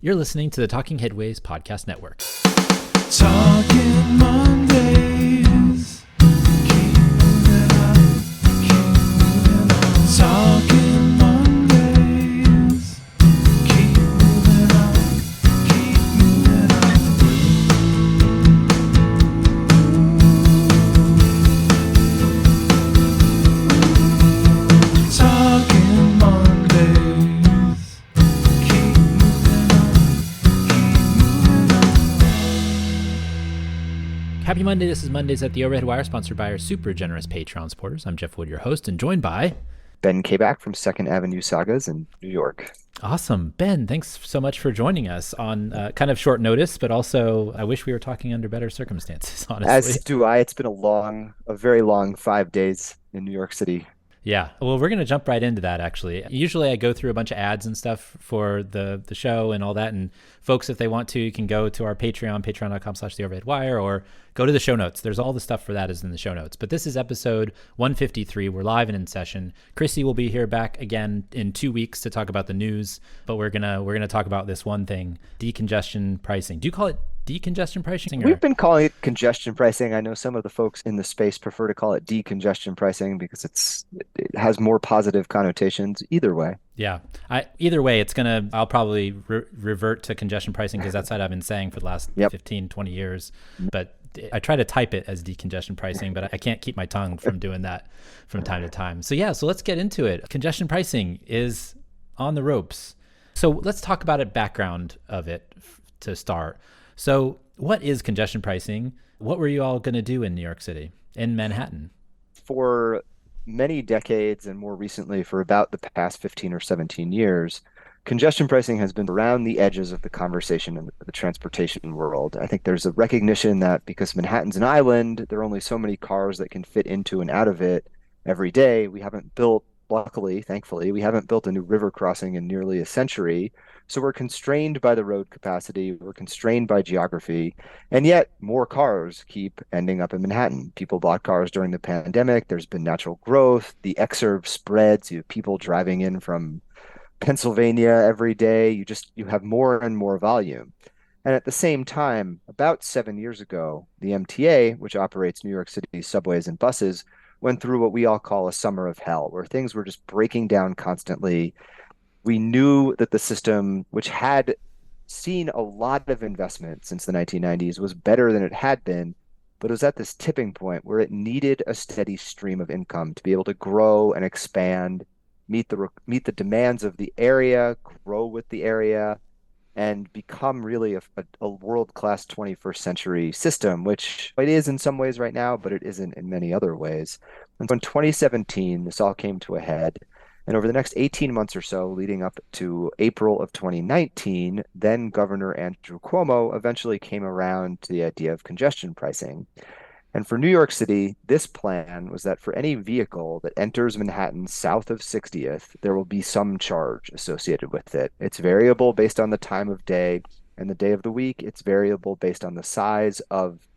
You're listening to the Talking Headways Podcast Network. Talking Mondays. Keep moving on. Keep moving on. Talking Mondays. Keep moving on. Keep moving on. Talking Mondays. Keep moving on. Happy Monday. This is Mondays at the Overhead Wire, sponsored by our super generous Patreon supporters. I'm Jeff Wood, your host, and joined by... Ben Kabak from 2nd Avenue Sagas in New York. Awesome. Ben, thanks so much for joining us on kind of short notice, but also I wish we were talking under better circumstances, honestly. As do I. It's been a very long 5 days in New York City. Yeah. Well, we're going to jump right into that, actually. Usually I go through a bunch of ads and stuff for the show and all that. And folks, if they want to, you can go to our Patreon, patreon.com/theoverheadwire, or go to the show notes. There's all the stuff for that is in the show notes. But this is episode 153. We're live and in session. Chrissy will be here back again in 2 weeks to talk about the news. But we're gonna talk about this one thing, decongestion pricing. Do you call it decongestion pricing? We've been calling it congestion pricing. I know some of the folks in the space prefer to call it decongestion pricing because it has more positive connotations either way. Yeah. Either way, I'll probably revert to congestion pricing because that's what I've been saying for the last 15, 20 years. But I try to type it as decongestion pricing, but I can't keep my tongue from doing that from time to time. So let's get into it. Congestion pricing is on the ropes. So let's talk about it, background of it to start. So what is congestion pricing? What were you all going to do in New York City, in Manhattan? For many decades, and more recently for about the past 15 or 17 years, congestion pricing has been around the edges of the conversation in the transportation world. I think there's a recognition that because Manhattan's an island, there are only so many cars that can fit into and out of it every day. Thankfully, we haven't built a new river crossing in nearly a century. So we're constrained by the road capacity, we're constrained by geography, and yet more cars keep ending up in Manhattan. People bought cars during the pandemic, there's been natural growth, the exurb spreads, you have people driving in from Pennsylvania every day, you have more and more volume. And at the same time, about 7 years ago, the MTA, which operates New York City subways and buses, went through what we all call a summer of hell, where things were just breaking down constantly. We knew that the system, which had seen a lot of investment since the 1990s, was better than it had been, but it was at this tipping point where it needed a steady stream of income to be able to grow and expand, meet the demands of the area, grow with the area, and become really a world-class 21st century system, which it is in some ways right now, but it isn't in many other ways. And so in 2017, this all came to a head. And over the next 18 months or so, leading up to April of 2019, then Governor Andrew Cuomo eventually came around to the idea of congestion pricing. And for New York City, this plan was that for any vehicle that enters Manhattan south of 60th, there will be some charge associated with it. It's variable based on the time of day and the day of the week. It's variable based on the size of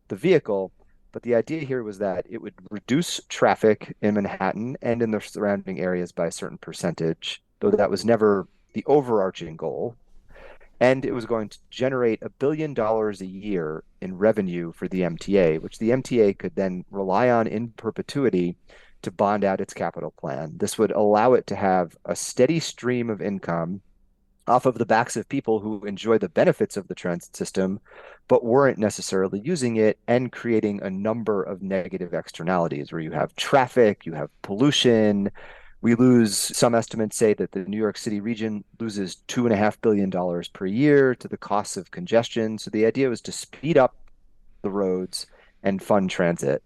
the vehicle. But the idea here was that it would reduce traffic in Manhattan and in the surrounding areas by a certain percentage, though that was never the overarching goal. And it was going to generate $1 billion a year in revenue for the MTA, which the MTA could then rely on in perpetuity to bond out its capital plan. This would allow it to have a steady stream of income off of the backs of people who enjoy the benefits of the transit system, but weren't necessarily using it, and creating a number of negative externalities where you have traffic, you have pollution. Some estimates say that the New York City region loses $2.5 billion per year to the costs of congestion. So the idea was to speed up the roads and fund transit.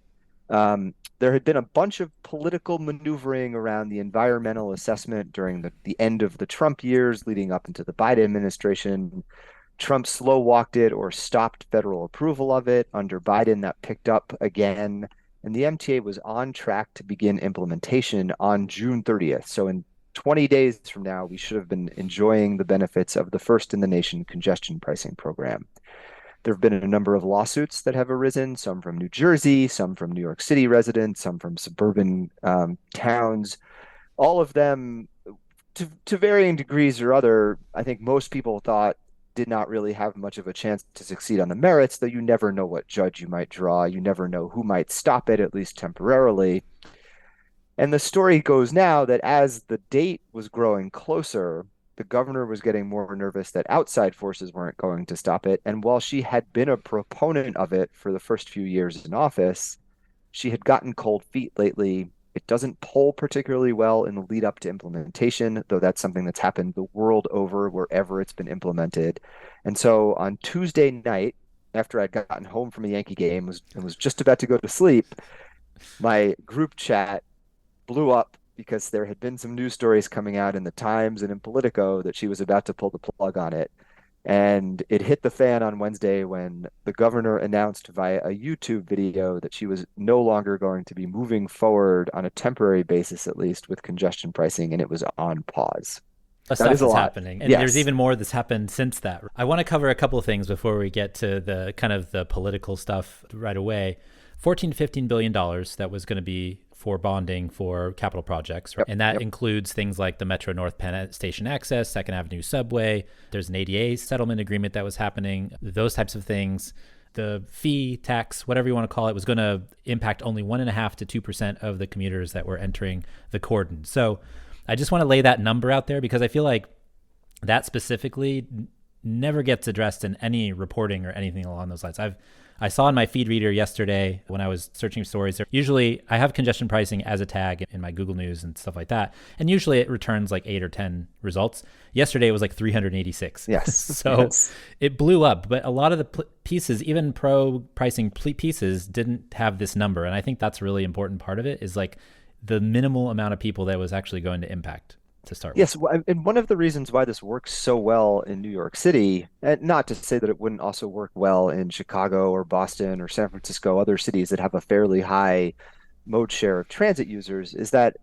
There had been a bunch of political maneuvering around the environmental assessment during the end of the Trump years leading up into the Biden administration. Trump slow walked it or stopped federal approval of it. Under Biden, that picked up again. And the MTA was on track to begin implementation on June 30th. So in 20 days from now, we should have been enjoying the benefits of the first in the nation congestion pricing program. There have been a number of lawsuits that have arisen, some from New Jersey, some from New York City residents, some from suburban towns. All of them, to varying degrees or other, I think most people thought did not really have much of a chance to succeed on the merits, though you never know what judge you might draw. You never know who might stop it, at least temporarily. And the story goes now that as the date was growing closer, the governor was getting more nervous that outside forces weren't going to stop it. And while she had been a proponent of it for the first few years in office, she had gotten cold feet lately. It doesn't poll particularly well in the lead up to implementation, though that's something that's happened the world over wherever it's been implemented. And so on Tuesday night, after I'd gotten home from a Yankee game and was just about to go to sleep, my group chat blew up because there had been some news stories coming out in the Times and in Politico that she was about to pull the plug on it. And it hit the fan on Wednesday when the governor announced via a YouTube video that she was no longer going to be moving forward on a temporary basis, at least with congestion pricing, and it was on pause. Stuff is happening. And there's even more that's happened since that. I want to cover a couple of things before we get to the kind of the political stuff right away. $14 to $15 billion that was going to be for bonding for capital projects. Right? And that includes things like the Metro North Penn Station access, Second Avenue subway. There's an ADA settlement agreement that was happening, those types of things. The fee, tax, whatever you want to call it, was going to impact only 1.5% to 2% of the commuters that were entering the cordon. So I just want to lay that number out there because I feel like that specifically never gets addressed in any reporting or anything along those lines. I saw in my feed reader yesterday when I was searching stories, usually I have congestion pricing as a tag in my Google News and stuff like that. And usually it returns like 8 or 10 results. Yesterday it was like 386. Yes. So it blew up. But a lot of the pieces, even pro pricing pieces, didn't have this number. And I think that's a really important part of it is like the minimal amount of people that was actually going to impact. To start with. Yes, and one of the reasons why this works so well in New York City, and not to say that it wouldn't also work well in Chicago or Boston or San Francisco, other cities that have a fairly high mode share of transit users, is that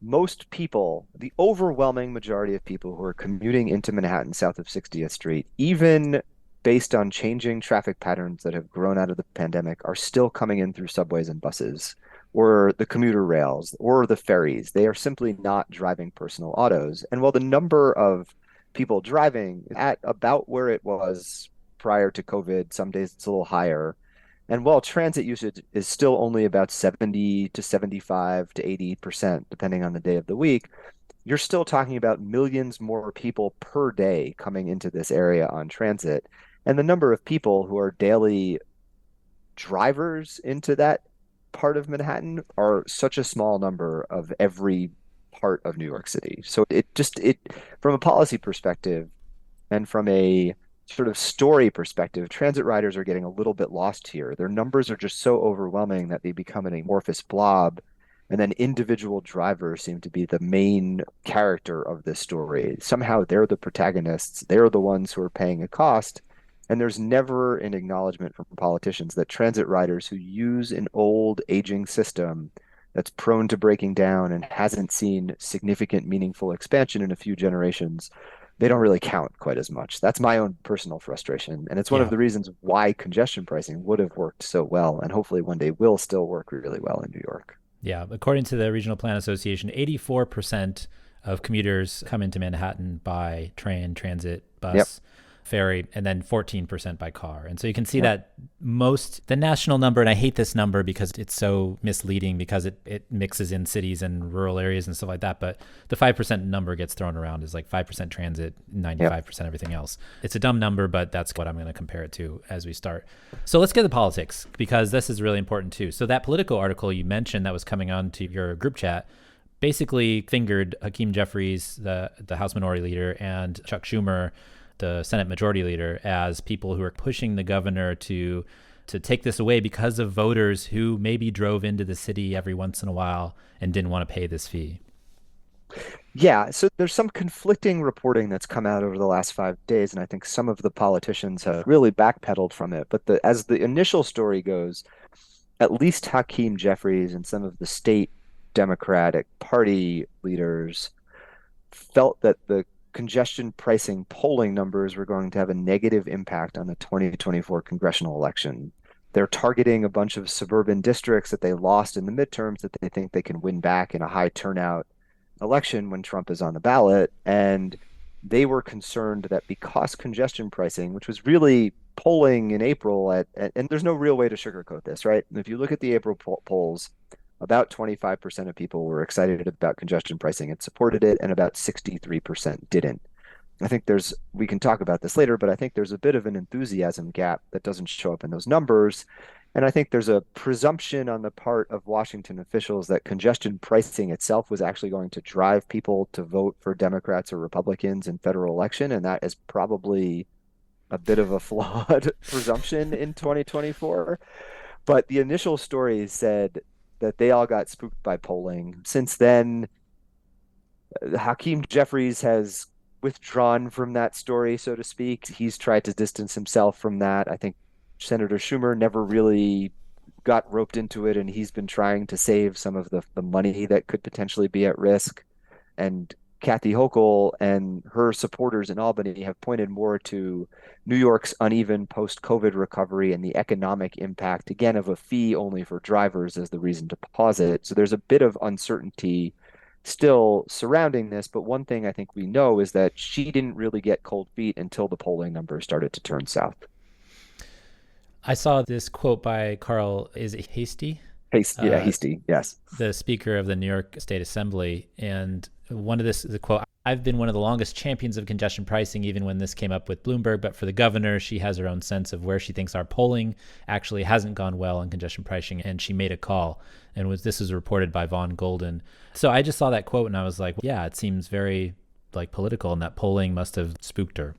most people, the overwhelming majority of people who are commuting into Manhattan south of 60th Street, even based on changing traffic patterns that have grown out of the pandemic, are still coming in through subways and buses, or the commuter rails, or the ferries. They are simply not driving personal autos. And while the number of people driving is at about where it was prior to COVID, some days it's a little higher. And while transit usage is still only about 70 to 75 to 80%, depending on the day of the week, you're still talking about millions more people per day coming into this area on transit. And the number of people who are daily drivers into that part of Manhattan are such a small number of every part of New York City. So it from a policy perspective and from a sort of story perspective, transit riders are getting a little bit lost here. Their numbers are just so overwhelming that they become an amorphous blob. And then individual drivers seem to be the main character of this story. Somehow they're the protagonists. They're the ones who are paying a cost. And there's never an acknowledgement from politicians that transit riders who use an old aging system that's prone to breaking down and hasn't seen significant meaningful expansion in a few generations, they don't really count quite as much. That's my own personal frustration. And it's one of the reasons why congestion pricing would have worked so well and hopefully one day will still work really well in New York. Yeah. According to the Regional Plan Association, 84% of commuters come into Manhattan by train, transit, bus, ferry, and then 14% by car. And so you can see that the national number, and I hate this number because it's so misleading because it mixes in cities and rural areas and stuff like that. But the 5% number gets thrown around is like 5% transit, 95% everything else. It's a dumb number, but that's what I'm going to compare it to as we start. So let's get to politics because this is really important too. So that Politico article you mentioned that was coming on to your group chat basically fingered Hakeem Jeffries, the House Minority Leader, and Chuck Schumer, the Senate Majority Leader, as people who are pushing the governor to take this away because of voters who maybe drove into the city every once in a while and didn't want to pay this fee. Yeah, so there's some conflicting reporting that's come out over the last 5 days, and I think some of the politicians have really backpedaled from it. But as the initial story goes, at least Hakeem Jeffries and some of the state Democratic Party leaders felt that the congestion pricing polling numbers were going to have a negative impact on the 2024 congressional election. They're targeting a bunch of suburban districts that they lost in the midterms that they think they can win back in a high turnout election when Trump is on the ballot. And they were concerned that because congestion pricing, which was really polling in April and there's no real way to sugarcoat this, right? If you look at the April polls, about 25% of people were excited about congestion pricing and supported it, and about 63% didn't. I think we can talk about this later, but I think there's a bit of an enthusiasm gap that doesn't show up in those numbers. And I think there's a presumption on the part of Washington officials that congestion pricing itself was actually going to drive people to vote for Democrats or Republicans in federal election. And that is probably a bit of a flawed presumption in 2024. But the initial story said that they all got spooked by polling. Since then, Hakeem Jeffries has withdrawn from that story, so to speak. He's tried to distance himself from that. I think Senator Schumer never really got roped into it, and he's been trying to save some of the money that could potentially be at risk. And Kathy Hochul and her supporters in Albany have pointed more to New York's uneven post-COVID recovery and the economic impact, again, of a fee only for drivers as the reason to pause it. So there's a bit of uncertainty still surrounding this, but one thing I think we know is that she didn't really get cold feet until the polling numbers started to turn south. I saw this quote by Carl, is it Hasty? Hasty, yes. The Speaker of the New York State Assembly. And the quote, I've been one of the longest champions of congestion pricing, even when this came up with Bloomberg, but for the governor, she has her own sense of where she thinks our polling actually hasn't gone well on congestion pricing, and she made a call. And this was reported by Vaughn Golden. So I just saw that quote and I was like, yeah, it seems very political, and that polling must have spooked her.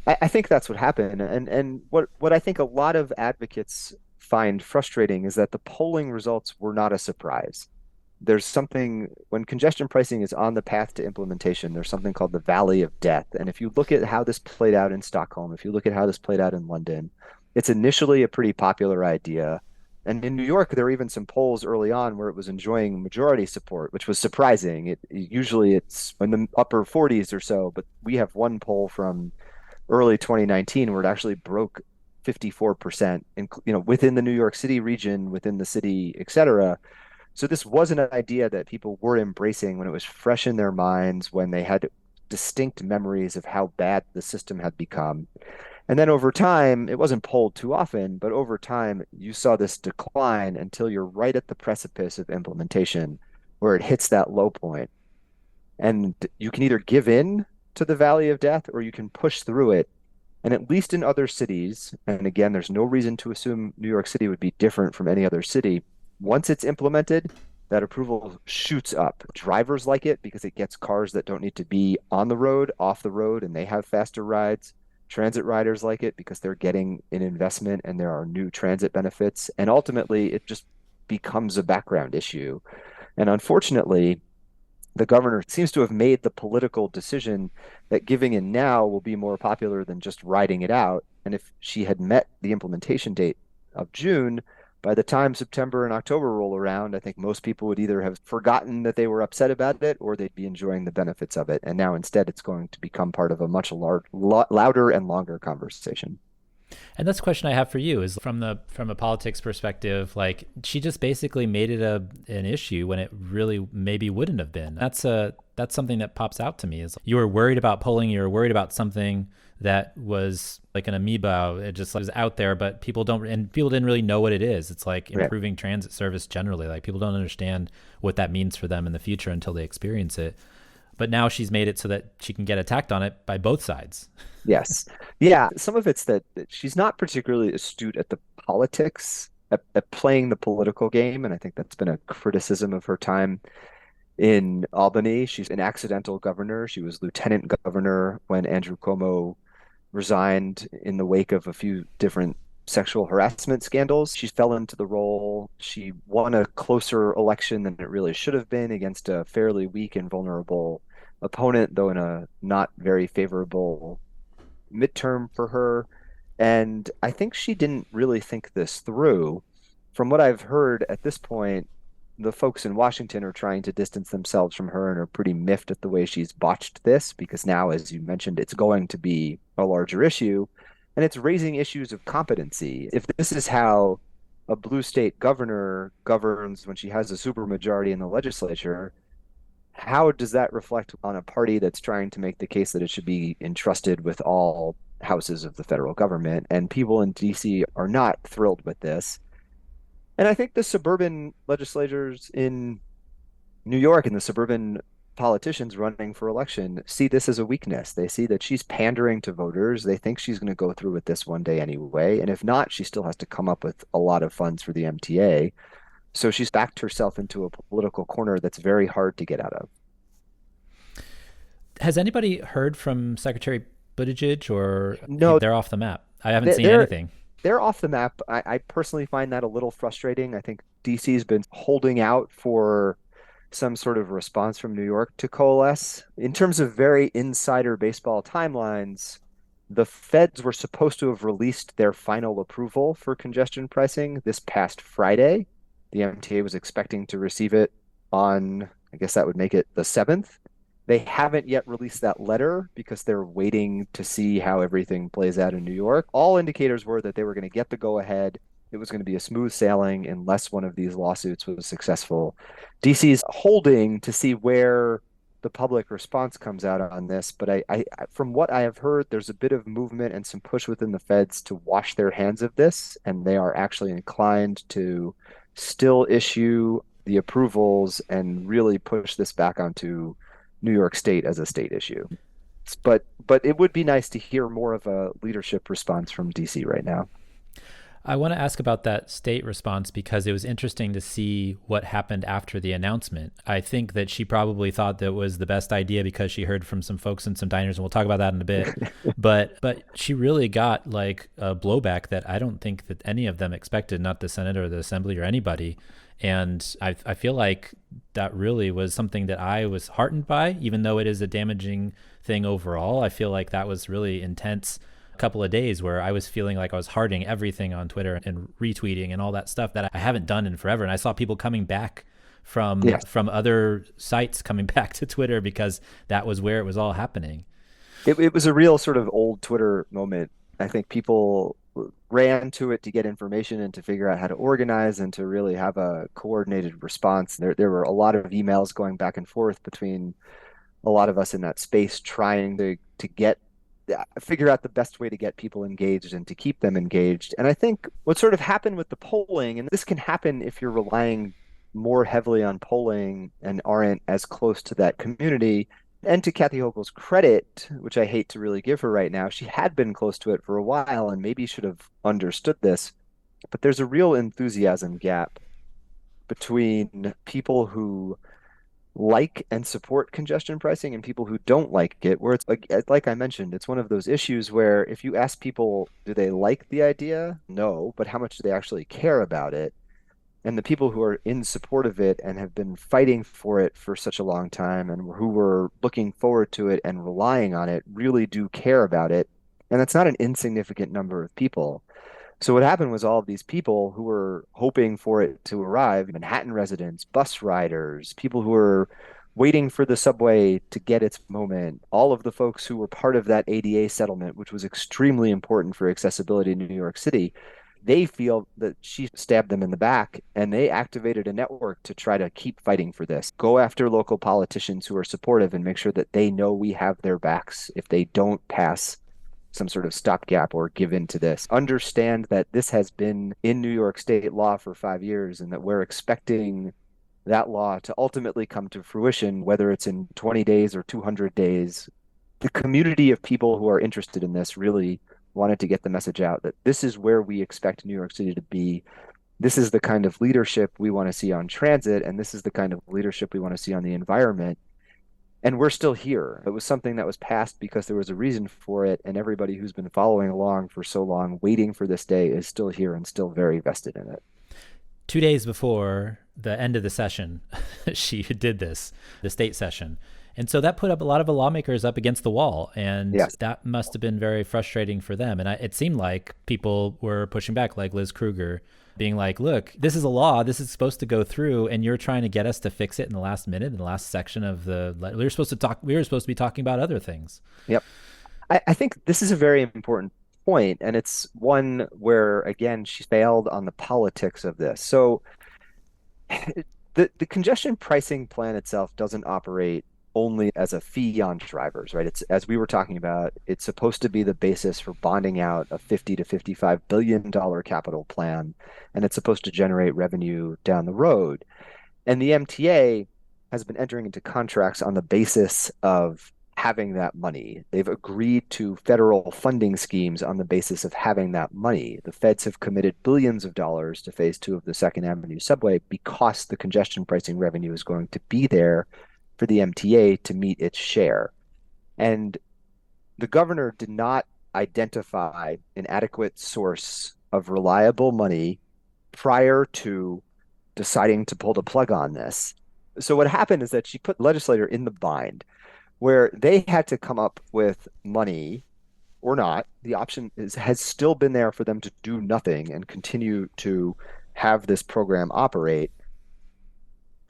I think that's what happened. And what I think a lot of advocates find frustrating is that the polling results were not a surprise. There's something, when congestion pricing is on the path to implementation, there's something called the Valley of Death. And if you look at how this played out in Stockholm, if you look at how this played out in London, it's initially a pretty popular idea. And in New York, there were even some polls early on where it was enjoying majority support, which was surprising. Usually it's in the upper 40s or so, but we have one poll from early 2019 where it actually broke 54% within the New York City region, within the city, et cetera. So this wasn't an idea that people were embracing when it was fresh in their minds, when they had distinct memories of how bad the system had become. And then over time, it wasn't polled too often, but over time, you saw this decline until you're right at the precipice of implementation where it hits that low point. And you can either give in to the Valley of Death or you can push through it. And at least in other cities, and again, there's no reason to assume New York City would be different from any other city, once it's implemented, that approval shoots up. Drivers like it because it gets cars that don't need to be on the road, off the road, and they have faster rides. Transit riders like it because they're getting an investment and there are new transit benefits. And ultimately, it just becomes a background issue. And unfortunately, the governor seems to have made the political decision that giving in now will be more popular than just riding it out. And if she had met the implementation date of June, by the time September and October roll around, I think most people would either have forgotten that they were upset about it or they'd be enjoying the benefits of it. And now instead, it's going to become part of a much louder and longer conversation. And that's a question I have for you is from a politics perspective, she just basically made it an issue when it really maybe wouldn't have been. That's something that pops out to me is you were worried about polling, you were worried about something that was like an amoeba. It just was out there, but people didn't really know what it is. It's like improving transit service generally. People don't understand what that means for them in the future until they experience it. But now she's made it so that she can get attacked on it by both sides. Yes. Yeah. Some of it's that she's not particularly astute at the politics, at playing the political game. And I think that's been a criticism of her time in Albany. She's an accidental governor. She was lieutenant governor when Andrew Cuomo resigned in the wake of a few different sexual harassment scandals. She fell into the role. She won a closer election than it really should have been against a fairly weak and vulnerable opponent, though in a not very favorable midterm for her. And I think she didn't really think this through. From what I've heard at this point, the folks in Washington are trying to distance themselves from her and are pretty miffed at the way she's botched this, because now, as you mentioned, it's going to be a larger issue and it's raising issues of competency. If this is how a blue state governor governs when she has a supermajority in the legislature, how does that reflect on a party that's trying to make the case that it should be entrusted with all houses of the federal government? And people in DC are not thrilled with this. And I think the suburban legislators in New York and the suburban politicians running for election see this as a weakness. They see that she's pandering to voters. They think she's going to go through with this one day anyway. And if not, she still has to come up with a lot of funds for the MTA. So she's backed herself into a political corner that's very hard to get out of. Has anybody heard from Secretary Buttigieg, or No, they're off the map? I haven't seen they're anything. they're off the map. I personally find that a little frustrating. I think DC's been holding out for some sort of response from New York to coalesce. In terms of very insider baseball timelines, the feds were supposed to have released their final approval for congestion pricing this past Friday. The MTA was expecting to receive it on, I guess that would make it the 7th. They haven't yet released that letter because they're waiting to see how everything plays out in New York. All indicators were that they were going to get the go ahead. It was going to be a smooth sailing unless one of these lawsuits was successful. DC's holding to see where the public response comes out on this, but I from what I have heard, there's a bit of movement and some push within the feds to wash their hands of this, and they are actually inclined to still issue the approvals and really push this back onto New York State as a state issue. But it would be nice to hear more of a leadership response from DC right now. I want to ask about that state response because it was interesting to see what happened after the announcement. I think that she probably thought that was the best idea because she heard from some folks in some diners, and we'll talk about that in a bit. but she really got like a blowback that I don't think that any of them expected, not the Senate or the Assembly or anybody. And I feel like that really was something that I was heartened by, even though it is a damaging thing overall. I feel like that was really intense couple of days where I was feeling like I was hearting everything on Twitter and retweeting and all that stuff that I haven't done in forever. And I saw people coming back from other sites coming back to Twitter because that was where it was all happening. It was a real sort of old Twitter moment. I think people ran to it to get information and to figure out how to organize and to really have a coordinated response. There were a lot of emails going back and forth between a lot of us in that space trying to figure out the best way to get people engaged and to keep them engaged. And I think what sort of happened with the polling, and this can happen if you're relying more heavily on polling and aren't as close to that community. And to Kathy Hochul's credit, which I hate to really give her right now, she had been close to it for a while and maybe should have understood this. But there's a real enthusiasm gap between people who like and support congestion pricing and people who don't like it, where it's like I mentioned, it's one of those issues where if you ask people, do they like the idea? No, but how much do they actually care about it? And the people who are in support of it and have been fighting for it for such a long time and who were looking forward to it and relying on it really do care about it. And that's not an insignificant number of people. So what happened was all of these people who were hoping for it to arrive, Manhattan residents, bus riders, people who were waiting for the subway to get its moment, all of the folks who were part of that ADA settlement, which was extremely important for accessibility in New York City, they feel that she stabbed them in the back, and they activated a network to try to keep fighting for this. Go after local politicians who are supportive and make sure that they know we have their backs if they don't pass some sort of stopgap or give in to this. Understand that this has been in New York State law for 5 years and that we're expecting that law to ultimately come to fruition, whether it's in 20 days or 200 days. The community of people who are interested in this really wanted to get the message out that this is where we expect New York City to be. This is the kind of leadership we want to see on transit, and this is the kind of leadership we want to see on the environment. And we're still here. It was something that was passed because there was a reason for it, and everybody who's been following along for so long, waiting for this day, is still here and still very vested in it. 2 days before the end of the session, she did this, the state session. And so that put up a lot of the lawmakers up against the wall, and that must have been very frustrating for them. And it seemed like people were pushing back, like Liz Kruger, being like, look, this is a law, this is supposed to go through, and you're trying to get us to fix it in the last minute, in the last section of we were supposed to be talking about other things. Yep. I think this is a very important point, and it's one where, again, she failed on the politics of this. So The congestion pricing plan itself doesn't operate only as a fee on drivers, right? It's, as we were talking about, it's supposed to be the basis for bonding out a 50 to $55 billion capital plan, and it's supposed to generate revenue down the road. And the MTA has been entering into contracts on the basis of having that money. They've agreed to federal funding schemes on the basis of having that money. The feds have committed billions of dollars to phase two of the Second Avenue subway because the congestion pricing revenue is going to be there for the MTA to meet its share. And the governor did not identify an adequate source of reliable money prior to deciding to pull the plug on this. So what happened is that she put the legislator in the bind where they had to come up with money or not. The option has still been there for them to do nothing and continue to have this program operate.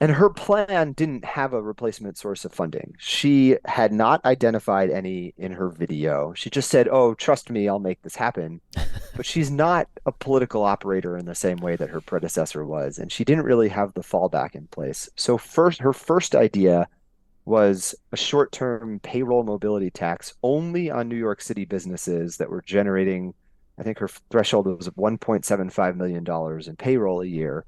And her plan didn't have a replacement source of funding. She had not identified any in her video. She just said, "Oh, trust me, I'll make this happen." But she's not a political operator in the same way that her predecessor was, and she didn't really have the fallback in place. So her first idea was a short-term payroll mobility tax only on New York City businesses that were generating, I think her threshold was $1.75 million in payroll a year.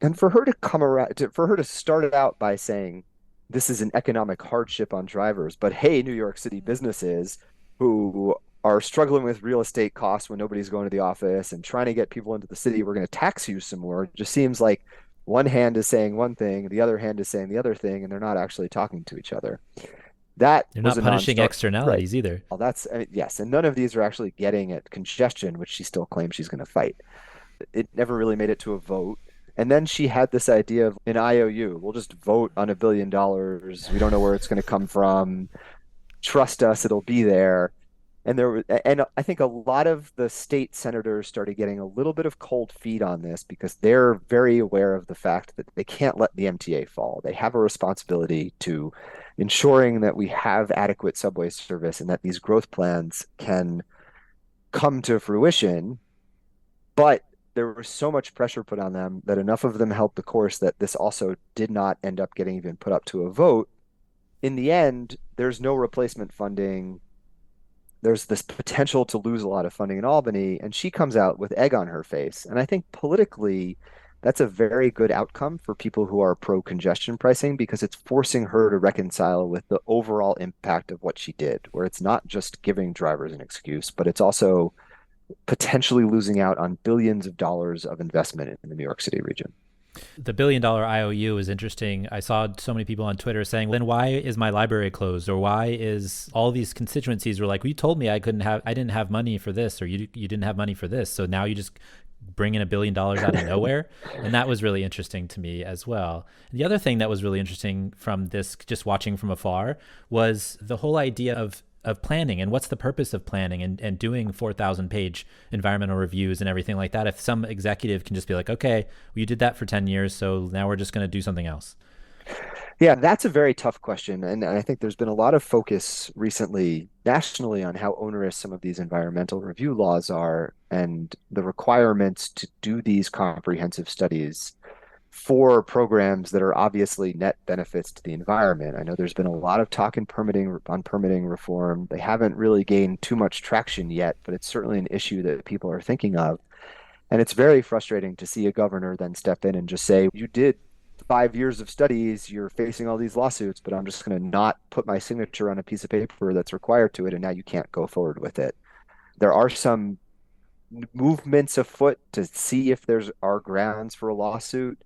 And for her to come around, for her to start it out by saying this is an economic hardship on drivers, but hey, New York City businesses who are struggling with real estate costs when nobody's going to the office and trying to get people into the city, we're going to tax you some more. It just seems like one hand is saying one thing, the other hand is saying the other thing, and they're not actually talking to each other. That You're was not a punishing non-start, externalities right? either. Well, that's, I mean, yes, and none of these are actually getting at congestion, which she still claims she's going to fight. It never really made it to a vote. And then she had this idea of an IOU. We'll just vote on $1 billion. We don't know where it's going to come from. Trust us, it'll be there. And I think a lot of the state senators started getting a little bit of cold feet on this because they're very aware of the fact that they can't let the MTA fall. They have a responsibility to ensuring that we have adequate subway service and that these growth plans can come to fruition. But there was so much pressure put on them that enough of them held the course that this also did not end up getting even put up to a vote. In the end, there's no replacement funding. There's this potential to lose a lot of funding in Albany, and she comes out with egg on her face. And I think politically, that's a very good outcome for people who are pro-congestion pricing because it's forcing her to reconcile with the overall impact of what she did, where it's not just giving drivers an excuse, but it's also potentially losing out on billions of dollars of investment in the New York City region. The $1 billion IOU is interesting. I saw so many people on Twitter saying, "Then why is my library closed?" Or why is all these constituencies were like, "Well, you told me I didn't have money for this, or you didn't have money for this. So now you just bring in $1 billion out of nowhere." And that was really interesting to me as well. And the other thing that was really interesting from this, just watching from afar, was the whole idea of planning and what's the purpose of planning and doing 4,000 page environmental reviews and everything like that. If some executive can just be like, "Okay, well, you did that for 10 years, so now we're just going to do something else." Yeah, that's a very tough question. And I think there's been a lot of focus recently nationally on how onerous some of these environmental review laws are and the requirements to do these comprehensive studies for programs that are obviously net benefits to the environment. I know there's been a lot of talk in permitting reform. They haven't really gained too much traction yet, but it's certainly an issue that people are thinking of. And it's very frustrating to see a governor then step in and just say, "You did 5 years of studies, you're facing all these lawsuits, but I'm just going to not put my signature on a piece of paper that's required to it, and now you can't go forward with it." There are some movements afoot to see if there's are grounds for a lawsuit.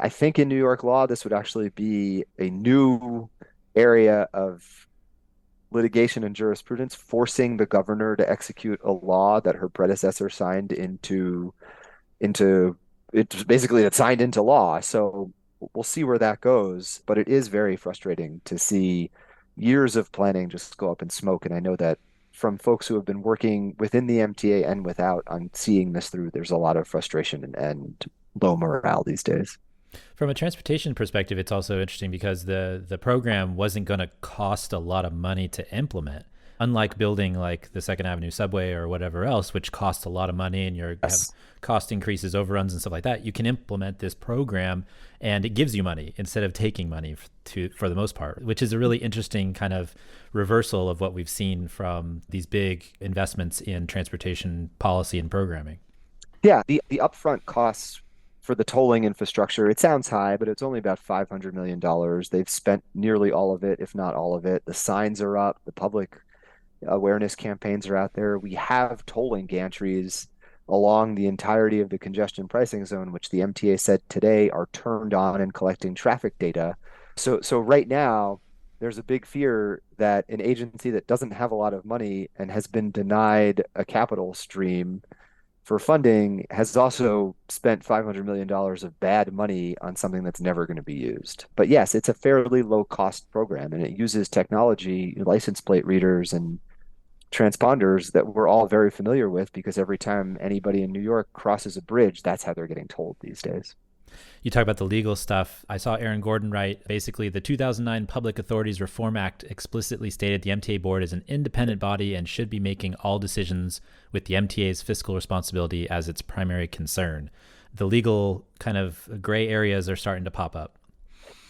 I think in New York law, this would actually be a new area of litigation and jurisprudence, forcing the governor to execute a law that her predecessor signed into it's basically it's signed into law. So we'll see where that goes. But it is very frustrating to see years of planning just go up in smoke. And I know that from folks who have been working within the MTA and without on seeing this through, there's a lot of frustration and low morale these days. From a transportation perspective, it's also interesting because the program wasn't going to cost a lot of money to implement. Unlike building like the Second Avenue subway or whatever else, which costs a lot of money and you have Yes. cost increases, overruns, and stuff like that, you can implement this program and it gives you money instead of taking money for the most part, which is a really interesting kind of reversal of what we've seen from these big investments in transportation policy and programming. Yeah, the upfront costs for the tolling infrastructure, it sounds high, but it's only about $500 million. They've spent nearly all of it, if not all of it. The signs are up, the public awareness campaigns are out there. We have tolling gantries along the entirety of the congestion pricing zone, which the MTA said today are turned on and collecting traffic data. So right now, there's a big fear that an agency that doesn't have a lot of money and has been denied a capital stream for funding has also spent $500 million of bad money on something that's never going to be used. But yes, it's a fairly low cost program and it uses technology, license plate readers and transponders that we're all very familiar with because every time anybody in New York crosses a bridge, that's how they're getting told these days. You talk about the legal stuff. I saw Aaron Gordon write, basically, the 2009 Public Authorities Reform Act explicitly stated the MTA board is an independent body and should be making all decisions with the MTA's fiscal responsibility as its primary concern. The legal kind of gray areas are starting to pop up.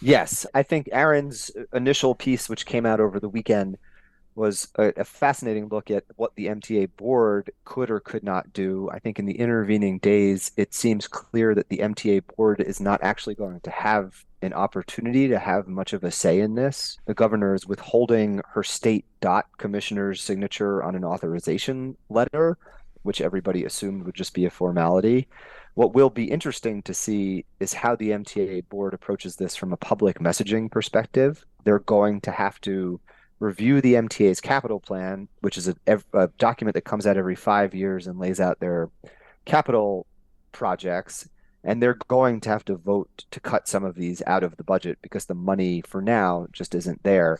Yes, I think Aaron's initial piece, which came out over the weekend, was a fascinating look at what the MTA board could or could not do. I think in the intervening days, it seems clear that the MTA board is not actually going to have an opportunity to have much of a say in this. The governor is withholding her state DOT commissioner's signature on an authorization letter, which everybody assumed would just be a formality. What will be interesting to see is how the MTA board approaches this from a public messaging perspective. They're going to have to review the MTA's capital plan, which is a document that comes out every 5 years and lays out their capital projects. And they're going to have to vote to cut some of these out of the budget because the money for now just isn't there.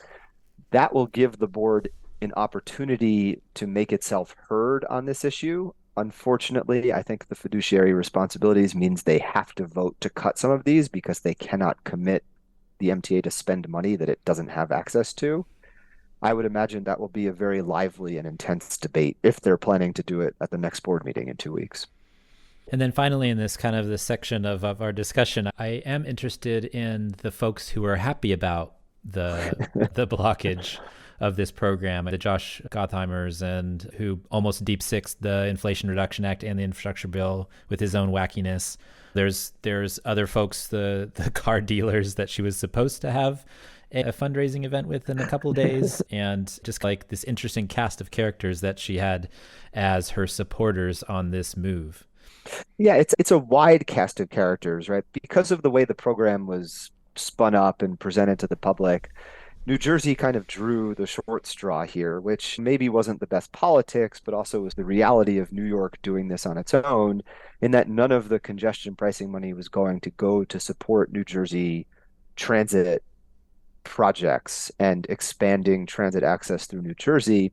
That will give the board an opportunity to make itself heard on this issue. Unfortunately, I think the fiduciary responsibilities means they have to vote to cut some of these because they cannot commit the MTA to spend money that it doesn't have access to. I would imagine that will be a very lively and intense debate if they're planning to do it at the next board meeting in 2 weeks. And then finally, in this kind of this section of our discussion, I am interested in the folks who are happy about the blockage of this program, the Josh Gotheimers, and who almost deep sixed the Inflation Reduction Act and the infrastructure bill with his own wackiness. There's other folks, the car dealers that she was supposed to have a fundraising event with in a couple of days, and just like this interesting cast of characters that she had as her supporters on this move. Yeah, it's a wide cast of characters, right? Because of the way the program was spun up and presented to the public, New Jersey kind of drew the short straw here, which maybe wasn't the best politics, but also was the reality of New York doing this on its own, in that none of the congestion pricing money was going to go to support New Jersey transit projects and expanding transit access through New Jersey.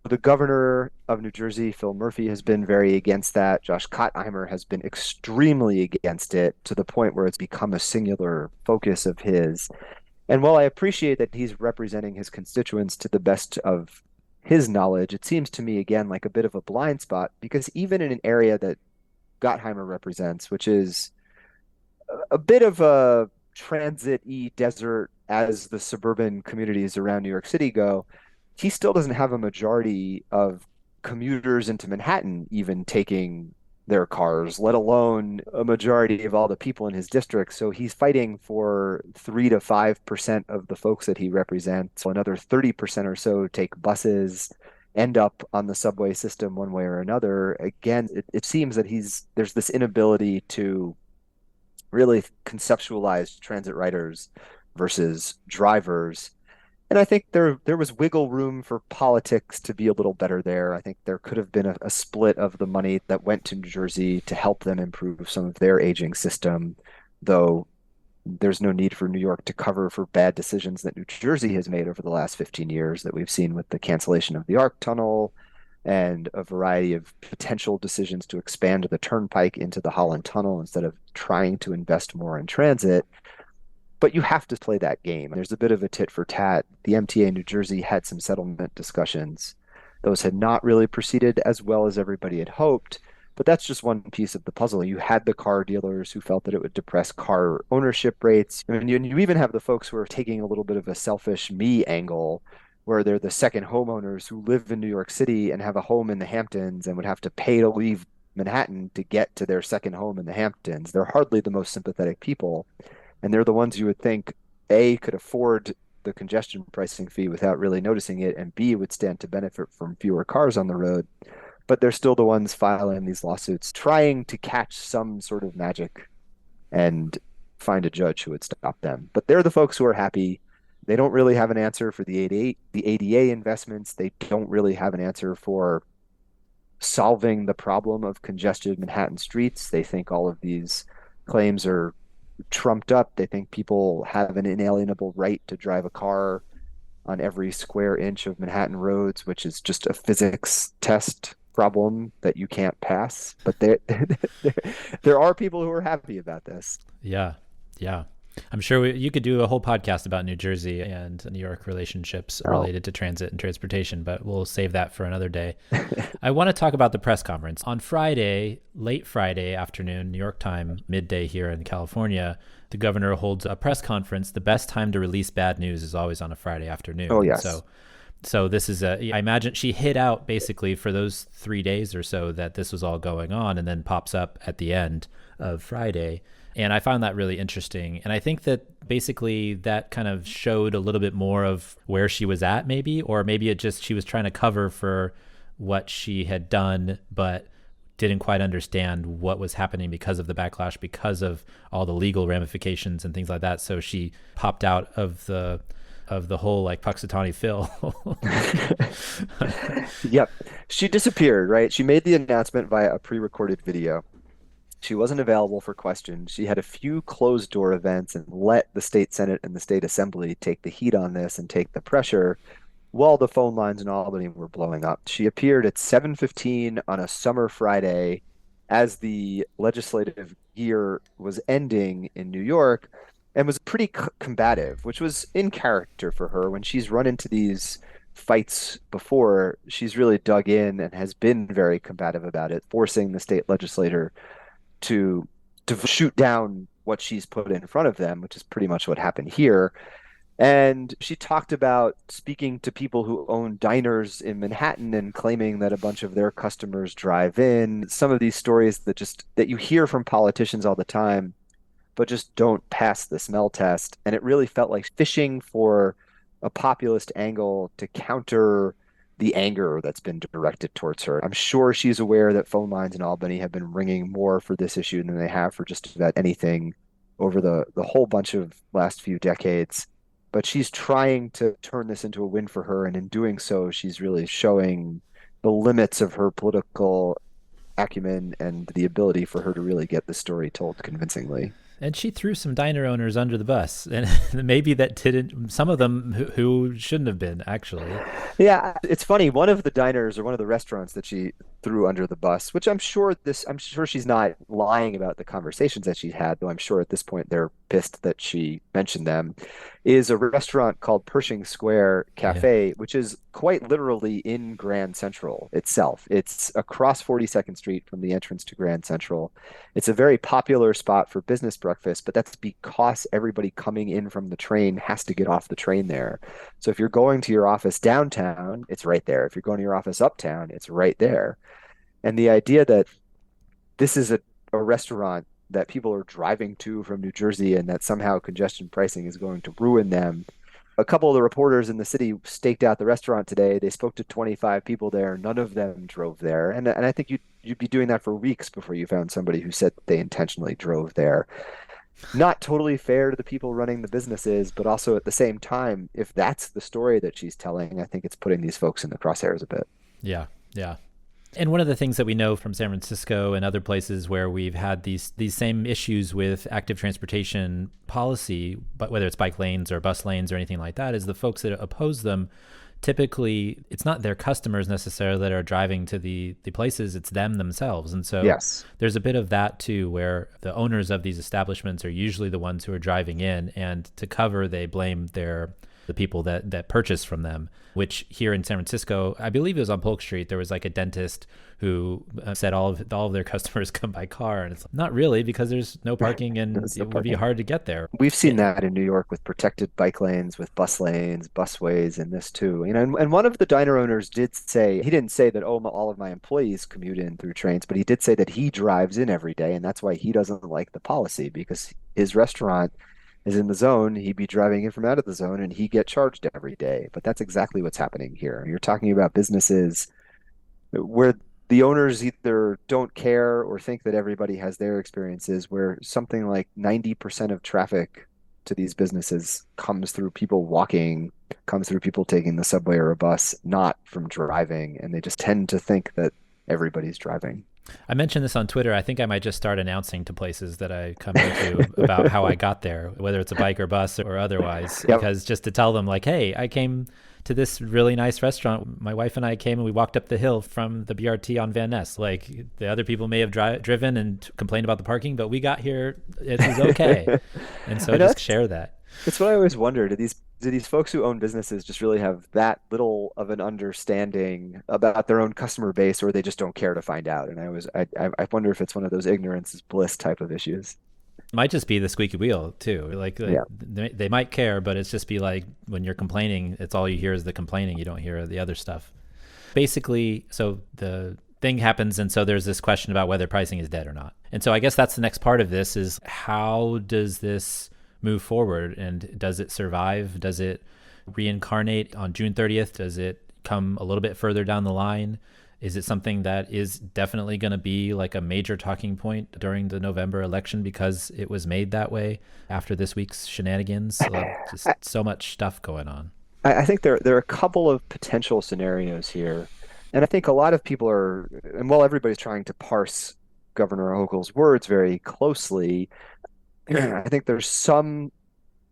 The governor of New Jersey, Phil Murphy, has been very against that. Josh Gottheimer has been extremely against it to the point where it's become a singular focus of his. And while I appreciate that he's representing his constituents to the best of his knowledge, it seems to me, again, like a bit of a blind spot, because even in an area that Gottheimer represents, which is a bit of a transit-y desert as the suburban communities around New York City go, he still doesn't have a majority of commuters into Manhattan even taking their cars, let alone a majority of all the people in his district. So he's fighting for 3 to 5% of the folks that he represents. So another 30% or so take buses, end up on the subway system one way or another. Again, it seems that there's this inability to really conceptualize transit riders versus drivers. And I think there was wiggle room for politics to be a little better there. I think there could have been a split of the money that went to New Jersey to help them improve some of their aging system, though there's no need for New York to cover for bad decisions that New Jersey has made over the last 15 years that we've seen with the cancellation of the ARC tunnel and a variety of potential decisions to expand the turnpike into the Holland Tunnel instead of trying to invest more in transit. But you have to play that game. There's a bit of a tit for tat. The MTA New Jersey had some settlement discussions. Those had not really proceeded as well as everybody had hoped. But that's just one piece of the puzzle. You had the car dealers who felt that it would depress car ownership rates. I mean, you even have the folks who are taking a little bit of a selfish me angle, where they're the second homeowners who live in New York City and have a home in the Hamptons and would have to pay to leave Manhattan to get to their second home in the Hamptons. They're hardly the most sympathetic people. And they're the ones you would think, A, could afford the congestion pricing fee without really noticing it, and B, would stand to benefit from fewer cars on the road. But they're still the ones filing these lawsuits, trying to catch some sort of magic and find a judge who would stop them. But they're the folks who are happy. They don't really have an answer for the ADA investments. They don't really have an answer for solving the problem of congested Manhattan streets. They think all of these claims are trumped up. They think people have an inalienable right to drive a car on every square inch of Manhattan roads, which is just a physics test problem that you can't pass. But there are people who are happy about this. Yeah. I'm sure you could do a whole podcast about New Jersey and New York relationships related to transit and transportation, but we'll save that for another day. I want to talk about the press conference. On Friday, late Friday afternoon, New York time, midday here in California, the governor holds a press conference. The best time to release bad news is always on a Friday afternoon. Oh, yes. So this is I imagine she hid out basically for those 3 days or so that this was all going on, and then pops up at the end of Friday. And I found that really interesting. And I think that basically that kind of showed a little bit more of where she was at, maybe, or maybe she was trying to cover for what she had done, but didn't quite understand what was happening because of the backlash, because of all the legal ramifications and things like that. So she popped out of the whole like Puxatawny Phil. Yep. She disappeared, right? She made the announcement via a pre-recorded video. She wasn't available for questions. She had a few closed door events and let the state Senate and the state assembly take the heat on this and take the pressure while the phone lines in Albany were blowing up. She appeared at 7:15 on a summer Friday as the legislative year was ending in New York, and was pretty combative, which was in character for her. When she's run into these fights before, she's really dug in and has been very combative about it, forcing the state legislator to shoot down what she's put in front of them, which is pretty much what happened here. And she talked about speaking to people who own diners in Manhattan and claiming that a bunch of their customers drive in. Some of these stories that you hear from politicians all the time, but just don't pass the smell test. And it really felt like fishing for a populist angle to counter the anger that's been directed towards her. I'm sure she's aware that phone lines in Albany have been ringing more for this issue than they have for just about anything over the whole bunch of last few decades. But she's trying to turn this into a win for her. And in doing so, she's really showing the limits of her political acumen and the ability for her to really get the story told convincingly. And she threw some diner owners under the bus, and maybe that didn't, some of them who shouldn't have been, actually. Yeah, it's funny. One of the diners or one of the restaurants that she threw under the bus, which I'm sure she's not lying about the conversations that she had, though I'm sure at this point they're pissed that she mentioned them, is a restaurant called Pershing Square Cafe, which is quite literally in Grand Central itself. It's across 42nd Street from the entrance to Grand Central. It's a very popular spot for business breakfast, but that's because everybody coming in from the train has to get off the train there. So if you're going to your office downtown, it's right there. If you're going to your office uptown, it's right there. And the idea that this is a restaurant that people are driving to from New Jersey and that somehow congestion pricing is going to ruin them. A couple of the reporters in the city staked out the restaurant today. They spoke to 25 people there. None of them drove there. And I think you'd be doing that for weeks before you found somebody who said they intentionally drove there. Not totally fair to the people running the businesses, but also at the same time, if that's the story that she's telling, I think it's putting these folks in the crosshairs a bit. Yeah. And one of the things that we know from San Francisco and other places where we've had these same issues with active transportation policy, but whether it's bike lanes or bus lanes or anything like that, is the folks that oppose them typically it's not their customers necessarily that are driving to the places, it's them themselves. And so Yes. there's a bit of that too, where the owners of these establishments are usually the ones who are driving in, and to cover, they blame the people that purchase from them, which here in San Francisco, I believe it was on Polk Street, there was like a dentist who said all of their customers come by car, and it's not really, because there's no parking and it would be hard to get there. We've seen that in New York with protected bike lanes, with bus lanes, busways, and this too. And one of the diner owners did say, he didn't say that, oh, all of my employees commute in through trains, but he did say that he drives in every day, and that's why he doesn't like the policy, because his restaurant is in the zone. He'd be driving in from out of the zone and he get charged every day. But that's exactly what's happening here. You're talking about businesses where the owners either don't care or think that everybody has their experiences, where something like 90% of traffic to these businesses comes through people walking, comes through people taking the subway or a bus, not from driving. And they just tend to think that everybody's driving. I mentioned this on Twitter. I think I might just start announcing to places that I come into about how I got there, whether it's a bike or bus or otherwise, Yep. because just to tell them like, hey, I came to this really nice restaurant. My wife and I came and we walked up the hill from the BRT on Van Ness. Like, the other people may have driven and complained about the parking, but we got here. It was okay. And so just share that. It's what I always wonder. Do these folks who own businesses just really have that little of an understanding about their own customer base, or they just don't care to find out? And I wonder if it's one of those ignorance is bliss type of issues. It might just be the squeaky wheel too. Like Yeah. they might care, but it's just be like, when you're complaining, it's all you hear is the complaining. You don't hear the other stuff. Basically, so the thing happens, and so there's this question about whether pricing is dead or not. And so I guess that's the next part of this, is how does this move forward, and does it survive? Does it reincarnate on June 30th? Does it come a little bit further down the line? Is it something that is definitely going to be like a major talking point during the November election because it was made that way after this week's shenanigans? Just so much stuff going on. I think there are a couple of potential scenarios here. And I think a lot of people are, and while everybody's trying to parse Governor Hochul's words very closely, I think there's some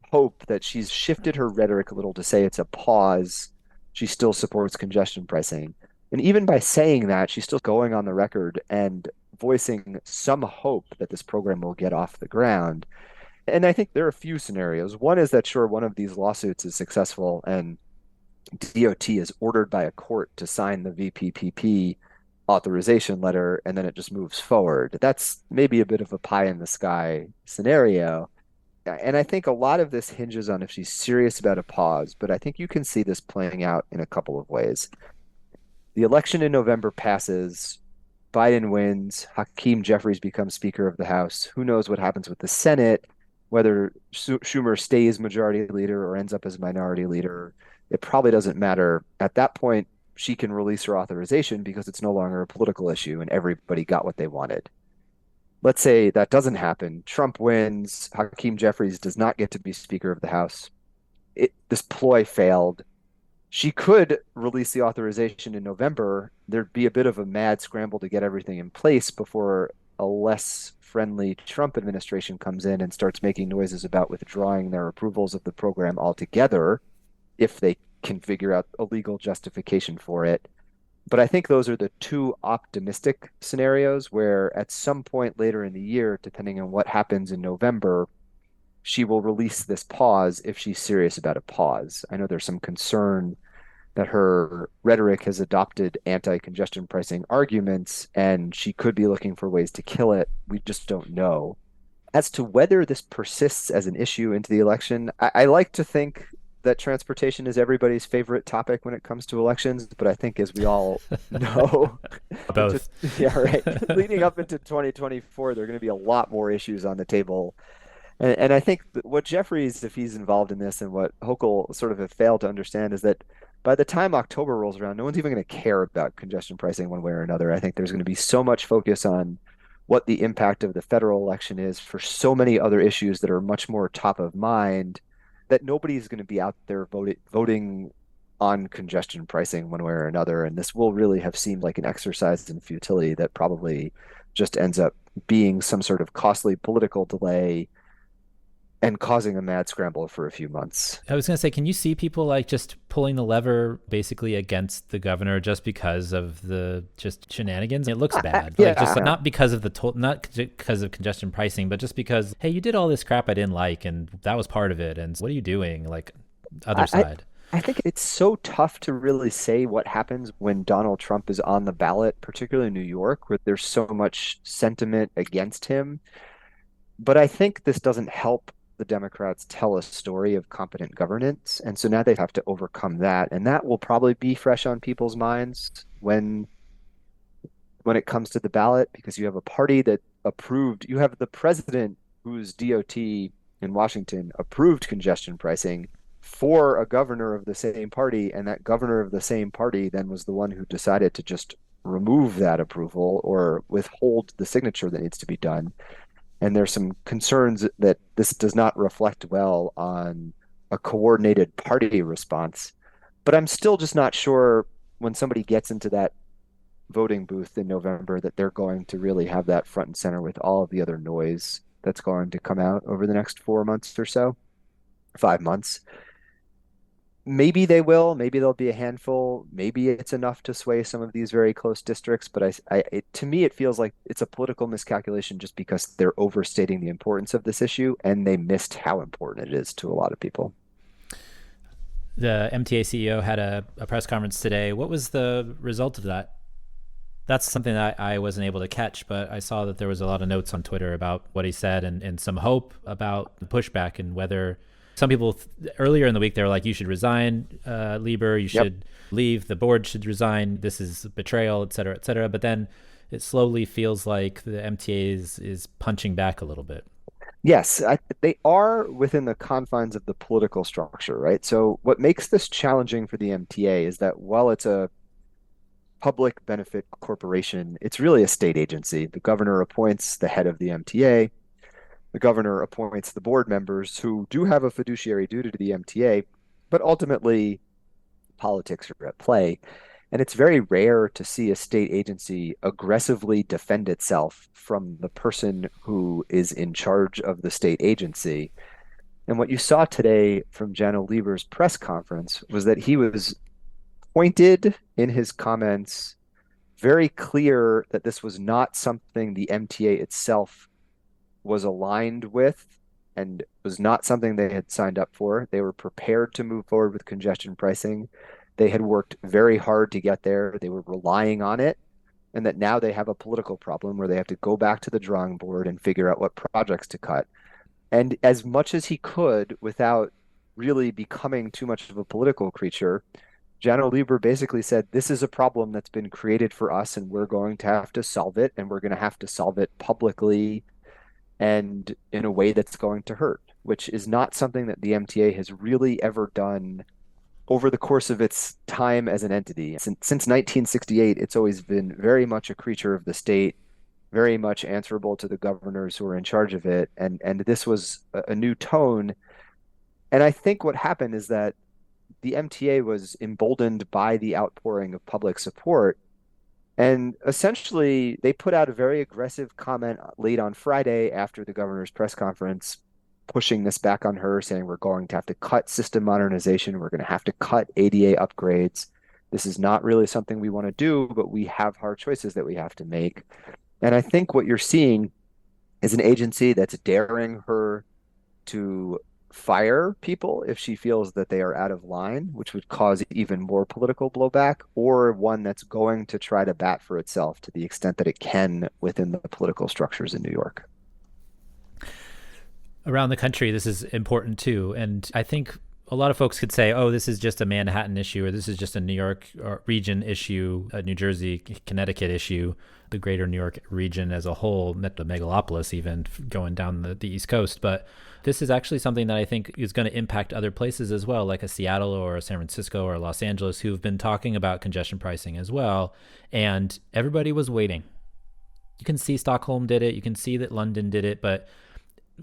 hope that she's shifted her rhetoric a little to say it's a pause. She still supports congestion pricing. And even by saying that, she's still going on the record and voicing some hope that this program will get off the ground. And I think there are a few scenarios. One is that, sure, one of these lawsuits is successful and DOT is ordered by a court to sign the VPPP authorization letter, and then it just moves forward. That's maybe a bit of a pie in the sky scenario. And I think a lot of this hinges on if she's serious about a pause, but I think you can see this playing out in a couple of ways. The election in November passes, Biden wins, Hakeem Jeffries becomes Speaker of the House. Who knows what happens with the Senate, whether Schumer stays majority leader or ends up as minority leader. It probably doesn't matter. At that point, she can release her authorization because it's no longer a political issue and everybody got what they wanted. Let's say that doesn't happen. Trump wins. Hakeem Jeffries does not get to be Speaker of the House. This ploy failed. She could release the authorization in November. There'd be a bit of a mad scramble to get everything in place before a less friendly Trump administration comes in and starts making noises about withdrawing their approvals of the program altogether, if they can figure out a legal justification for it. But I think those are the two optimistic scenarios where at some point later in the year, depending on what happens in November, she will release this pause if she's serious about a pause. I know there's some concern that her rhetoric has adopted anti-congestion pricing arguments, and she could be looking for ways to kill it. We just don't know. As to whether this persists as an issue into the election, I like to think that transportation is everybody's favorite topic when it comes to elections, but I think, as we all know, Both. yeah, right. Leading up into 2024, there are going to be a lot more issues on the table. And I think what Jeffries, if he's involved in this, and what Hochul sort of have failed to understand, is that by the time October rolls around, no one's even going to care about congestion pricing one way or another. I think there's going to be so much focus on what the impact of the federal election is for so many other issues that are much more top of mind, that nobody's going to be out there voting on congestion pricing one way or another. And this will really have seemed like an exercise in futility that probably just ends up being some sort of costly political delay and causing a mad scramble for a few months. I was going to say, can you see people like just pulling the lever basically against the governor just because of the just shenanigans? It looks bad. Yeah. Like just like, not because of not because of congestion pricing, but just because, hey, you did all this crap I didn't like, and that was part of it. And what are you doing? Like, other side. I think it's so tough to really say what happens when Donald Trump is on the ballot, particularly in New York, where there's so much sentiment against him. But I think this doesn't help the Democrats tell a story of competent governance. And so now they have to overcome that. And that will probably be fresh on people's minds when it comes to the ballot, because you have a party that approved, you have the president whose DOT in Washington approved congestion pricing for a governor of the same party, and that governor of the same party then was the one who decided to just remove that approval or withhold the signature that needs to be done. And there's some concerns that this does not reflect well on a coordinated party response. But I'm still just not sure when somebody gets into that voting booth in November that they're going to really have that front and center with all of the other noise that's going to come out over the next 4 months or so, 5 months. Maybe they will. Maybe there'll be a handful. Maybe it's enough to sway some of these very close districts. But to me, it feels like it's a political miscalculation just because they're overstating the importance of this issue, and they missed how important it is to a lot of people. The MTA CEO had a press conference today. What was the result of that? That's something that I wasn't able to catch, but I saw that there was a lot of notes on Twitter about what he said and some hope about the pushback and whether some people earlier in the week, they were like, you should resign, Lieber, you should leave, the board should resign, this is betrayal, et cetera, et cetera. But then it slowly feels like the MTA is punching back a little bit. Yes, they are within the confines of the political structure, right? So what makes this challenging for the MTA is that while it's a public benefit corporation, it's really a state agency. The governor appoints the head of the MTA. The governor appoints the board members who do have a fiduciary duty to the MTA, but ultimately politics are at play. And it's very rare to see a state agency aggressively defend itself from the person who is in charge of the state agency. And what you saw today from Janno Lieber's press conference was that he was pointed in his comments, very clear that this was not something the MTA itself was aligned with and was not something they had signed up for. They were prepared to move forward with congestion pricing. They had worked very hard to get there. They were relying on it, and that now they have a political problem where they have to go back to the drawing board and figure out what projects to cut. And as much as he could, without really becoming too much of a political creature, Janno Lieber basically said, this is a problem that's been created for us, and we're going to have to solve it, and we're going to have to solve it publicly and in a way that's going to hurt, which is not something that the MTA has really ever done over the course of its time as an entity. Since 1968, it's always been very much a creature of the state, very much answerable to the governors who are in charge of it. And this was a new tone. And I think what happened is that the MTA was emboldened by the outpouring of public support. And essentially, they put out a very aggressive comment late on Friday after the governor's press conference, pushing this back on her, saying we're going to have to cut system modernization. We're going to have to cut ADA upgrades. This is not really something we want to do, but we have hard choices that we have to make. And I think what you're seeing is an agency that's daring her to fire people if she feels that they are out of line, which would cause even more political blowback, or one that's going to try to bat for itself to the extent that it can within the political structures in New York. Around the country, this is important too. And I think a lot of folks could say, oh, this is just a Manhattan issue, or this is just a New York region issue, a New Jersey, Connecticut issue, the greater New York region as a whole, the megalopolis even, going down the East Coast. But this is actually something that I think is going to impact other places as well, like a Seattle or a San Francisco or Los Angeles, who've been talking about congestion pricing as well. And everybody was waiting. You can see Stockholm did it. You can see that London did it. But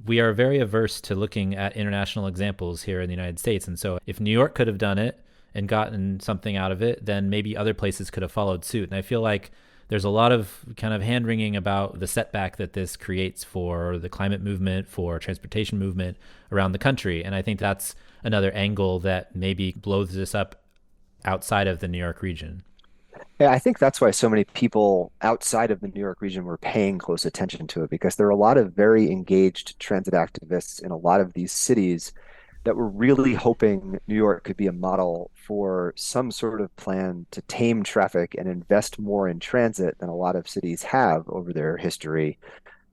we are very averse to looking at international examples here in the United States. And so if New York could have done it and gotten something out of it, then maybe other places could have followed suit. And I feel like there's a lot of kind of hand wringing about the setback that this creates for the climate movement, for transportation movement around the country. And I think that's another angle that maybe blows this up outside of the New York region. Yeah, I think that's why so many people outside of the New York region were paying close attention to it, because there are a lot of very engaged transit activists in a lot of these cities that were really hoping New York could be a model for some sort of plan to tame traffic and invest more in transit than a lot of cities have over their history.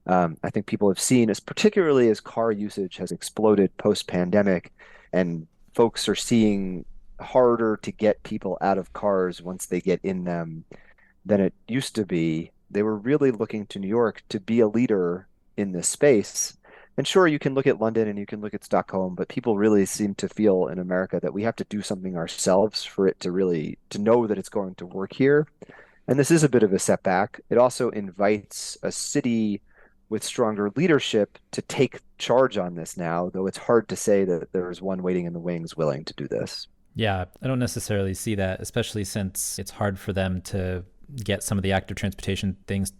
I think people have seen, as particularly as car usage has exploded post-pandemic, and folks are seeing harder to get people out of cars once they get in them than it used to be. They were really looking to New York to be a leader in this space. And sure, you can look at London and you can look at Stockholm, but people really seem to feel in America that we have to do something ourselves for it to really to know that it's going to work here. And this is a bit of a setback. It also invites a city with stronger leadership to take charge on this now, though it's hard to say that there's one waiting in the wings willing to do this. Yeah, I don't necessarily see that, especially since it's hard for them to get some of the active transportation things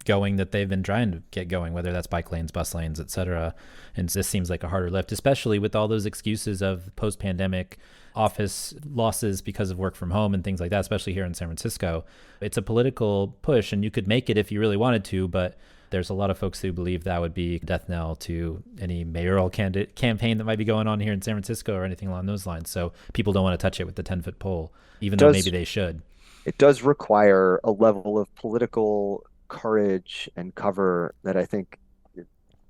going that they've been trying to get going, whether that's bike lanes, bus lanes, et cetera. And this seems like a harder lift, especially with all those excuses of post-pandemic office losses because of work from home and things like that, especially here in San Francisco. It's a political push, and you could make it if you really wanted to, but there's a lot of folks who believe that would be death knell to any mayoral candidate campaign that might be going on here in San Francisco or anything along those lines. So people don't want to touch it with the 10-foot pole, even though maybe they should. It does require a level of political courage and cover that I think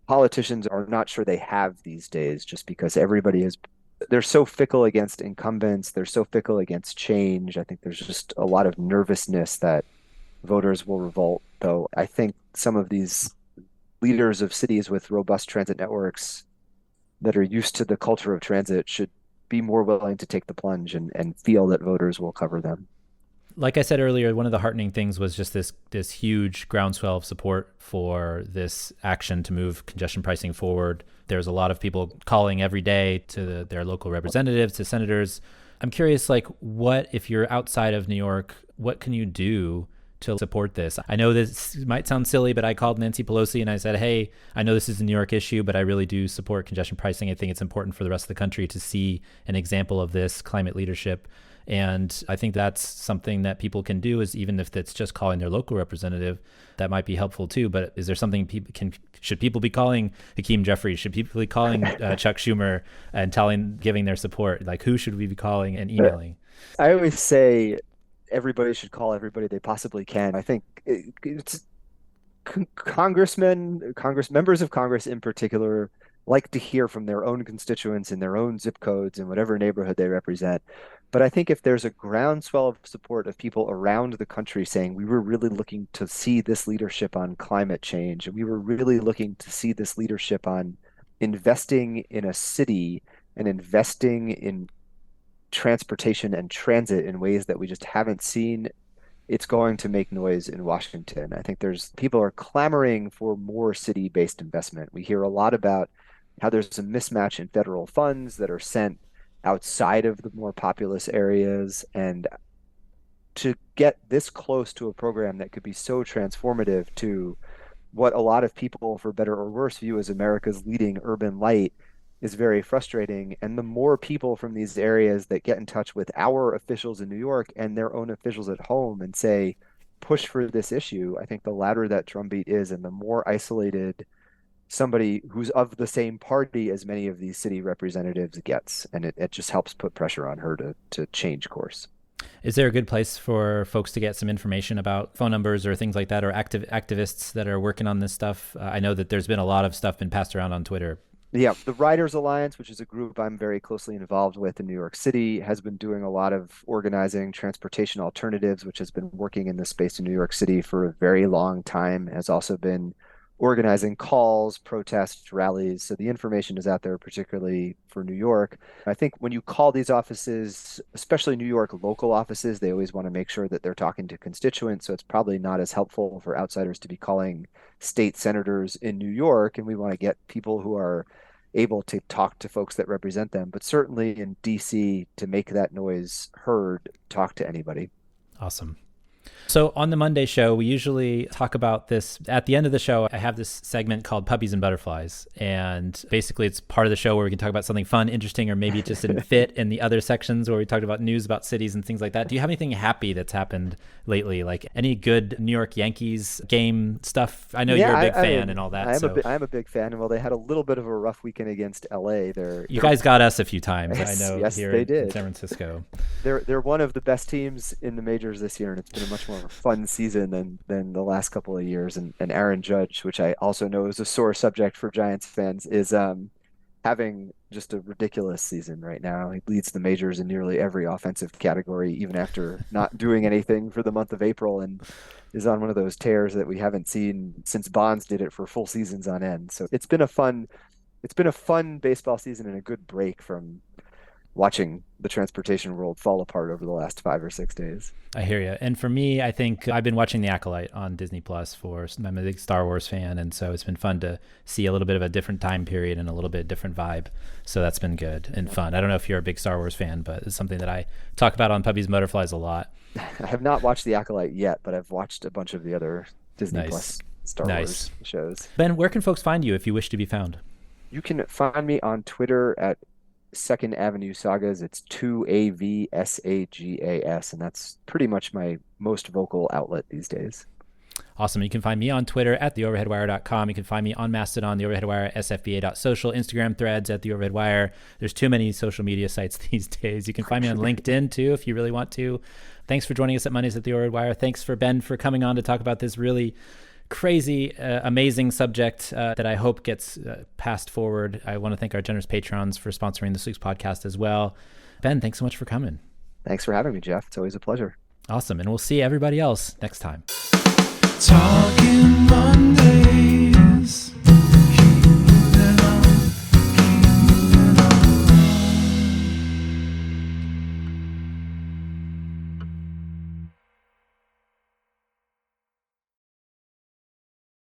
politicians are not sure they have these days, just because they're so fickle against incumbents, they're so fickle against change. I think there's just a lot of nervousness that voters will revolt, though I think some of these leaders of cities with robust transit networks that are used to the culture of transit should be more willing to take the plunge and feel that voters will cover them. Like I said earlier, one of the heartening things was just this huge groundswell of support for this action to move congestion pricing forward. There's a lot of people calling every day to their local representatives, to senators. I'm curious, like, what, if you're outside of New York, what can you do to support this? I know this might sound silly, but I called Nancy Pelosi and I said, hey, I know this is a New York issue, but I really do support congestion pricing. I think it's important for the rest of the country to see an example of this climate leadership. And I think that's something that people can do, is even if it's just calling their local representative, that might be helpful too. But is there something should people be calling Hakeem Jeffries? Should people be calling Chuck Schumer and giving their support? Like, who should we be calling and emailing? I always say everybody should call everybody they possibly can. I think it's members of Congress in particular like to hear from their own constituents in their own zip codes in whatever neighborhood they represent. But I think if there's a groundswell of support of people around the country saying we were really looking to see this leadership on climate change, and we were really looking to see this leadership on investing in a city and investing in transportation and transit in ways that we just haven't seen, it's going to make noise in Washington. I think people are clamoring for more city-based investment. We hear a lot about how there's a mismatch in federal funds that are sent outside of the more populous areas, and to get this close to a program that could be so transformative to what a lot of people, for better or worse, view as America's leading urban light is very frustrating. And the more people from these areas that get in touch with our officials in New York and their own officials at home and say, push for this issue, I think the louder that drumbeat is, and the more isolated somebody who's of the same party as many of these city representatives gets. And it just helps put pressure on her to change course. Is there a good place for folks to get some information about phone numbers or things like that, or activists that are working on this stuff? I know that there's been a lot of stuff been passed around on Twitter. Yeah, the Riders Alliance, which is a group I'm very closely involved with in New York City, has been doing a lot of organizing transportation alternatives, which has been working in this space in New York City for a very long time, has also been organizing calls, protests, rallies. So the information is out there, particularly for New York. I think when you call these offices, especially New York local offices, they always want to make sure that they're talking to constituents. So it's probably not as helpful for outsiders to be calling state senators in New York. And we want to get people who are able to talk to folks that represent them. But certainly in DC, to make that noise heard, talk to anybody. Awesome. So on the Monday show, we usually talk about this. At the end of the show, I have this segment called Puppies and Butterflies. And basically, it's part of the show where we can talk about something fun, interesting, or maybe it just didn't fit in the other sections where we talked about news about cities and things like that. Do you have anything happy that's happened lately? Like any good New York Yankees game stuff? I know you're a big fan and all that. I'm a big fan. Well, they had a little bit of a rough weekend against LA. You guys got us a few times, Yes, I know, yes, here they in did. San Francisco. They're one of the best teams in the majors this year, and it's been a much more fun season than the last couple of years. And Aaron Judge, which I also know is a sore subject for Giants fans, is having just a ridiculous season right now. He leads the majors in nearly every offensive category, even after not doing anything for the month of April, and is on one of those tears that we haven't seen since Bonds did it for full seasons on end. So it's been a fun baseball season and a good break from watching the transportation world fall apart over the last 5 or 6 days. I hear you. And for me, I think I've been watching The Acolyte on Disney Plus I'm a big Star Wars fan. And so it's been fun to see a little bit of a different time period and a little bit different vibe. So that's been good and fun. I don't know if you're a big Star Wars fan, but it's something that I talk about on Puppies and Butterflies a lot. I have not watched The Acolyte yet, but I've watched a bunch of the other Disney Plus Star Wars shows. Ben, where can folks find you if you wish to be found? You can find me on Twitter at Second Avenue Sagas. It's 2AVSAGAS, and that's pretty much my most vocal outlet these days. Awesome. You can find me on Twitter at theoverheadwire.com. You can find me on Mastodon, The Overhead Wire, sfba.social, Instagram threads at The Overhead Wire. There's too many social media sites these days. You can find me on LinkedIn too if you really want to. Thanks for joining us at Mondays at The Overhead Wire. Thanks for Ben for coming on to talk about this really crazy, amazing subject that I hope gets passed forward. I want to thank our generous patrons for sponsoring this week's podcast as well. Ben, thanks so much for coming. Thanks for having me, Jeff. It's always a pleasure. Awesome. And we'll see everybody else next time. Talk